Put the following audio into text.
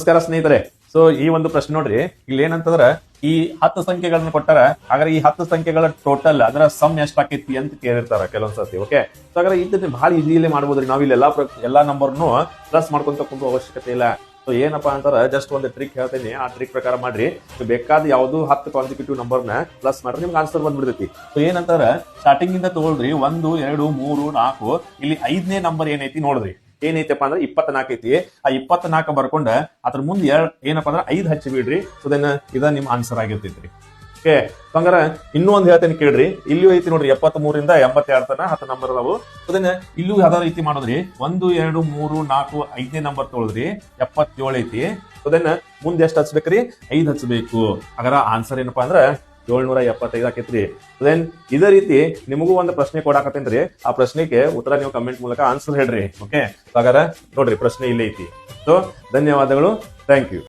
ನಮಸ್ಕಾರ ಸ್ನೇಹಿತರೆ. ಸೊ ಈ ಒಂದು ಪ್ರಶ್ನೆ ನೋಡ್ರಿ, ಇಲ್ಲಿ ಏನಂತಂದ್ರ ಈ 10 ಸಂಖ್ಯೆಗಳನ್ನ ಕೊಟ್ಟಾರ. ಹಾಗಾದ್ರೆ ಈ 10 ಸಂಖ್ಯೆಗಳ ಟೋಟಲ್ ಅದರ ಸಮ್ ಎಷ್ಟ್ ಆಕೈತಿ ಅಂತ ಕೇಳಿರ್ತಾರ ಕೆಲವೊಂದ್ಸತಿ. ಓಕೆ, ಸೊ ಹಾಗಾದ್ರೆ ಇದನ್ನ ಬಹಳ ಈಸಿಲಿ ಮಾಡ್ಬೋದ್ರಿ. ನಾವ್ ಇಲ್ಲಿ ಎಲ್ಲಾ ನಂಬರ್ನು ಪ್ಲಸ್ ಮಾಡ್ಕೊಂತ ಕುಂತ ಅವಶ್ಯಕತೆ ಇಲ್ಲ. ಸೊ ಏನಪ್ಪಾ ಅಂತಾರ, ಜಸ್ಟ್ ಒಂದು ಟ್ರಿಕ್ ಹೇಳ್ತೇನೆ, ಆ ಟ್ರಿಕ್ ಪ್ರಕಾರ ಮಾಡ್ರಿ. ಬೇಕಾದ ಯಾವ್ದು 10 ಕಾನ್ಸಿಕ್ಯೂಟಿವ್ ನಂಬರ್ನ ಪ್ಲಸ್ ಮಾಡ್ರಿ, ನಿಮ್ಗೆ ಆನ್ಸರ್ ಬಂದ್ಬಿಡ್ತೈತಿ. ಸೊ ಏನಂತಾರ, ಸ್ಟಾರ್ಟಿಂಗ್ ಇಂದ ತಗೊಳ್ರಿ 1 2 3 4. ಇಲ್ಲಿ 5ನೇ ನಂಬರ್ ಏನೈತಿ ನೋಡ್ರಿ, ಏನೈತಪ್ಪ ಅಂದ್ರೆ 24 ಐತಿ. ಆ 24 ಬರ್ಕೊಂಡ ಅದ್ರ ಮುಂದೆ ಏನಪ್ಪಾ ಅಂದ್ರೆ 5 ಹಚ್ಚಿ ಬಿಡ್ರಿ. ಸೊ ಇದ ನಿಮ್ ಆನ್ಸರ್ ಆಗಿರ್ತೈತ್ರಿ. ಓಕೆ, ಹಂಗಾರ ಇನ್ನೂ ಒಂದ್ ಹೇಳ್ತೇನೆ ಕೇಳ್ರಿ. ಇಲ್ಲೂ ಐತಿ ನೋಡ್ರಿ, 73 ಇಂದ 82 ತನ 10 ನಂಬರ್ ಅದಾವು. ಇಲ್ಲೂ ಯಾವ್ದಾರ ರೀತಿ ಮಾಡೋದ್ರಿ, 1 2 3 4 5ನೇ ನಂಬರ್ ತೊಗೊಳ್ರಿ, 77 ಐತಿ. ಮುಂದೆ ಎಷ್ಟು ಹಚ್ಬೇಕ್ರಿ, 5 ಹಚ್ಬೇಕು. ಹಾಗಾರ ಆನ್ಸರ್ ಏನಪ್ಪಾ ಅಂದ್ರ 775 ಆಕೈತ್ರಿ. ಇದೇ ರೀತಿ ನಿಮಗೂ ಒಂದು ಪ್ರಶ್ನೆ ಕೊಡಾಕತ್ತೇನ್ರಿ. ಆ ಪ್ರಶ್ನೆಗೆ ಉತ್ತರ ನೀವು ಕಮೆಂಟ್ ಮೂಲಕ ಆನ್ಸರ್ ಹೇಳ್ರಿ. ಓಕೆ, ಹಾಗಾರ ನೋಡ್ರಿ, ಪ್ರಶ್ನೆ ಇಲ್ಲೇ ಐತಿ. ಸೊ ಧನ್ಯವಾದಗಳು, ಥ್ಯಾಂಕ್ ಯು.